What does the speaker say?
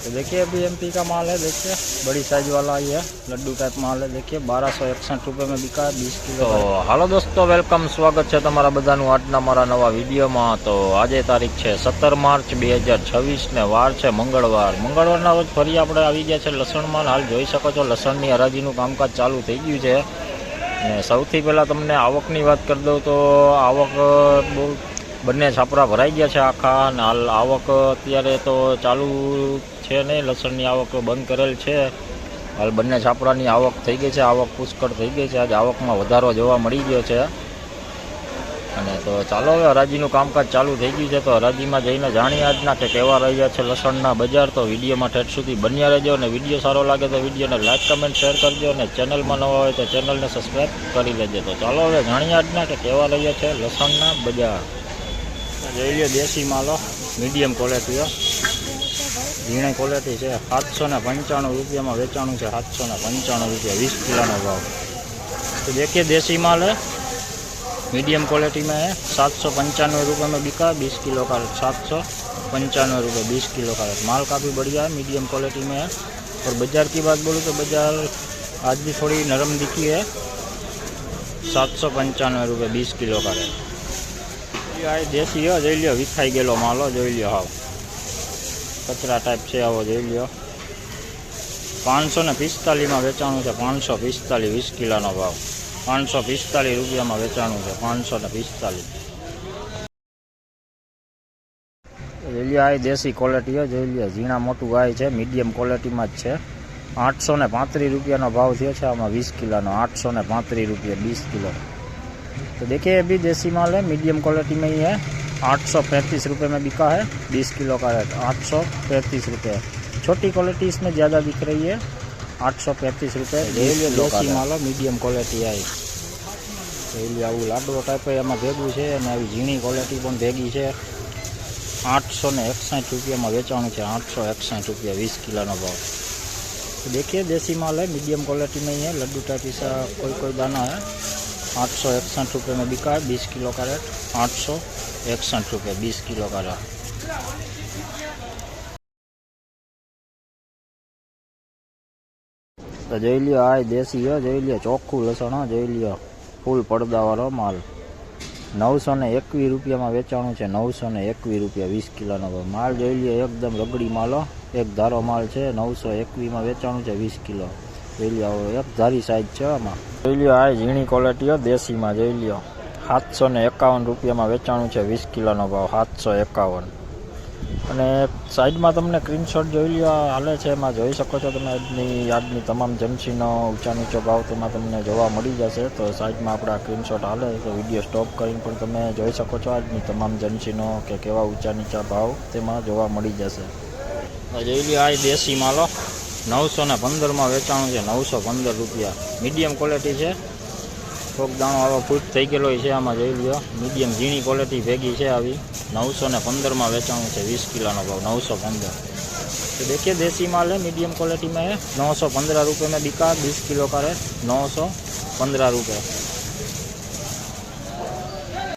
तो देखिए अभी एमपी का माल है, देखिए बड़ी साइज वाला ये है, लड्डू टाइप माल है। देखिए 1261 रुपये में बिका है 20 किलो। तो हालो दोस्तों, वेलकम, स्वागत है तमारा बधाનું આજના મારા નવા વિડીયોમાં। તો આજે તારીખ છે 17 માર્ચ 2026 ને વાર છે મંગળવારના રોજ ફરી આપણે આવી ગયા છે લસણ માલ। હાલ જોઈ શકો છો લસણની હરાજીનું કામકાજ ચાલુ થઈ ગયું છે। અને સૌથી પહેલાં તમને આવકની વાત કરી દઉં તો આવક બહુ બંને છાપરા ભરાઈ ગયા છે આખા। અને હાલ આવક અત્યારે તો ચાલુ છે નહીં, લસણની આવક બંધ કરેલ છે। હાલ બંને છાપરાની આવક થઈ ગઈ છે, આવક પુષ્કળ થઈ ગઈ છે। આજે આવકમાં વધારો જોવા મળી ગયો છે। અને તો ચાલો હવે હરાજીનું કામકાજ ચાલુ થઈ ગયું છે, તો હરાજીમાં જઈને જાણીએ આજના કે કેવા રહ્યા છે લસણના બજાર। તો વિડીયોમાં ઠેઠ સુધી બન્યા રહેજો, અને વિડીયો સારો લાગે તો વિડીયોને લાઇક કમેન્ટ શેર કરજો, અને ચેનલમાં નવા હોય તો ચેનલને સબસ્ક્રાઈબ કરી લેજો। તો ચાલો હવે જાણીએ આજના કે કેવા રહ્યા છે લસણના બજાર। જોઈ લો દેશી માલો મીડિયમ ક્વોલિટી, ઝીણી ક્વોલિટી છે। 795 रुपया में वेचाणु है, 795 रुपया 20 किलो भाव। तो देखिए देसी माल है, मीडियम क्वालिटी में है, 795 रुपये में बिका 20 किलो का, 795 रुपये 20 किलो का। माल काफ़ी बढ़िया है, मीडियम क्वालिटी में है। और बाज़ार की बात बोलूँ तो बाज़ार आज भी थोड़ी नरम दिखी है, 795 रुपये 20 किलो का। देशी है, જોઈ લો વિખાઈ ગયેલો માલો, જોઈ લો હાવ કચરા ટાઈપ છે આવો, જોઈ લો। 545 में વેચાણું છે, 545 20 કિલોનો ભાવ, 545 રૂપિયામાં વેચાણું છે, 545। જોઈ લો આ દેશી ક્વોલિટી है, જોઈ લો ઝીણા મોટું ગાય છે, મીડિયમ ક્વોલિટીમાં જ છે। 835 રૂપિયાનો ભાવ થયો છે આમાં 20 કિલોનો, 835 रुपये 20 किलो। तो देखिए अभी देसी माल है, मीडियम क्वालिटी में ही है, 835 रुपये में बिका है 20 किलो का रेट, 835 रुपये। छोटी क्वालिटी इसमें ज़्यादा दिख रही है, 835 रुपये। देसी माल मीडियम क्वालिटी आई आવું લાડવો ટાઈપ એમાં ભેગું છે, અને આવી ઝીણી ક્વોલિટી પણ ભેગી છે। 861 રૂપિયામાં વેચાણું છે, 861 रुपया 20 किलोનો भाव। तो देखिए देसी माल है, मीडियम क्वालिटी में ही है, लड्डू टाइप ऐसा कोई दाना है। 861 रुपये में बिका है 20 किलो का रेट, 861 रुपये 20 किलो का रेट। तो જોઈ લ્યો આ દેશી है, જોઈ લ્યો ચોખ્ખું લસણ, જોઈ લ્યો ફૂલ પડદાવાળો માલ। 921 રૂપિયામાં વેચાણું છે, 921 રૂપિયા 20 કિલોનો ભાવ। માલ જોઈ લ્યો એકદમ રગડી માલો, એક ધારો માલ છે, 921 માં વેચાણું છે 20 કિલો। જોઈ લ્યો એક ધારી સાઈઝ છે આમાં। જોઈ લ્યો આ ઝીણી ક્વોલિટી દેશીમાં, જોઈ લ્યો 751 રૂપિયામાં વેચાણું છે 20 કિલોનો ભાવ, 751। અને સાઈડમાં તમને સ્ક્રીનશોટ જોઈ લ્યો હાલે છે, એમાં જોઈ શકો છો તમે આજની તમામ જમસીનો ઊંચા નીચો ભાવ તેમાં તમને જોવા મળી જશે। તો સાઈડમાં આપણા સ્ક્રીનશોટ હાલે તો વિડીયો સ્ટોપ કરીને પણ તમે જોઈ શકો છો આજની તમામ જમસીનો કે કેવા ઊંચા નીચા ભાવ તેમાં જોવા મળી જશે। જોઈ લ્યો આ દેશી માલો 915 में વેચાણું છે, 915 રૂપિયા। મીડિયમ ક્વોલિટી છે, થોક દાણો આવો ફૂટ થઈ ગયેલો છે આમાં, જોઈ લ્યો મીડિયમ ઝીણી ક્વોલિટી ભેગી છે આવી। 915 में વેચાણું છે 20 કિલોનો ભાવ, 915। तो देखिए देसी माल है, मीडियम क्वालिटी में है, 915 रुपये में बिका 20 किलो का रेट, 915 रुपये।